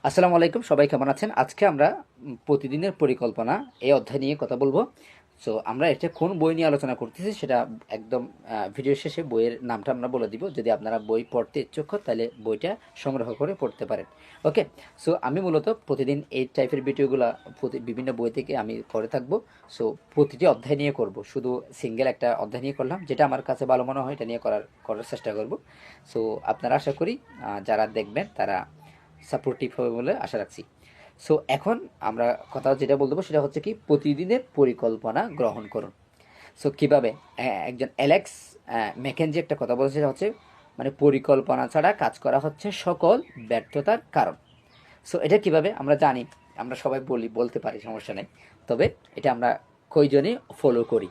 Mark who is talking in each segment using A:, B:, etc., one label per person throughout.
A: আসসালামু আলাইকুম, সবাই কেমন আছেন? আজকে আমরা প্রতিদিনের পরিকল্পনা এই অধ্যায় নিয়ে কথা বলবো। সো আমরা এটা কোন বই নিয়ে আলোচনা করতেছি সেটা একদম ভিডিও শেষে বইয়ের নামটা আমরা বলে দিব। যদি আপনারা বই পড়তে ইচ্ছুক হন তাহলে বইটা সংগ্রহ করে পড়তে পারেন। ওকে। সো আমি মূলত প্রতিদিন এই টাইপের ভিডিওগুলো বিভিন্ন বই থেকে আমি করে থাকবো। সো প্রতিটি অধ্যায় নিয়ে করব, শুধু সিঙ্গেল একটা অধ্যায় নিয়ে করলাম, যেটা আমার কাছে ভালো মনে হয় এটা নিয়ে করার চেষ্টা করব। সো আপনারা আশা করি যারা দেখবেন তারা সাপোর্টিভ হবে বলে আশা রাখছি। সো এখন আমরা কথা যেটা বলতে সেটা হচ্ছে কি, প্রতিদিনের পরিকল্পনা গ্রহণ করুন। সো কীভাবে? একজন অ্যালেক্স ম্যাকেনজি একটা কথা বলেছে, সেটা হচ্ছে মানে পরিকল্পনা ছাড়া কাজ করা হচ্ছে সকল ব্যর্থতার কারণ। সো এটা কিভাবে আমরা জানি, আমরা সবাই বলতে পারি, সমস্যা নেই। তবে এটা আমরা কয়জনই ফলো করি?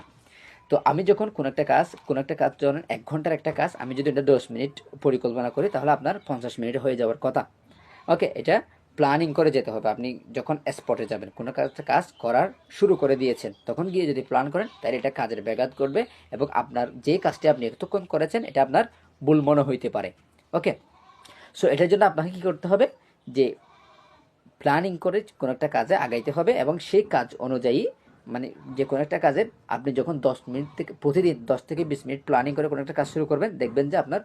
A: তো আমি যখন কোনো একটা কাজ যখন 1 ঘন্টার একটা কাজ, আমি যদি এটা 10 মিনিট পরিকল্পনা করি তাহলে আপনার 50 মিনিট হয়ে যাওয়ার কথা। ওকে, এটা প্ল্যানিং করে যেতে হবে। আপনি যখন স্পটে যাবেন, কোনো কাজ করার শুরু করে দিয়েছেন, তখন গিয়ে যদি প্ল্যান করেন তাহলে এটা কাজের ব্যাঘাত করবে এবং আপনার যে কাজটি আপনি এতক্ষণ করেছেন এটা আপনার ভুল মনে হইতে পারে। ওকে। সো এটার জন্য আপনাকে কী করতে হবে, যে প্ল্যানিং করে কোনো একটা কাজে আগাইতে হবে এবং সেই কাজ অনুযায়ী মানে যে কোনো একটা কাজের আপনি যখন 10 মিনিট থেকে প্রতিদিন 10 থেকে 20 মিনিট প্ল্যানিং করে কোনো একটা কাজ শুরু করবেন, দেখবেন যে আপনার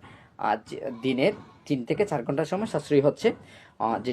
A: দিনের 3 থেকে 4 ঘন্টার সময় সাশ্রয়ী হচ্ছে। যে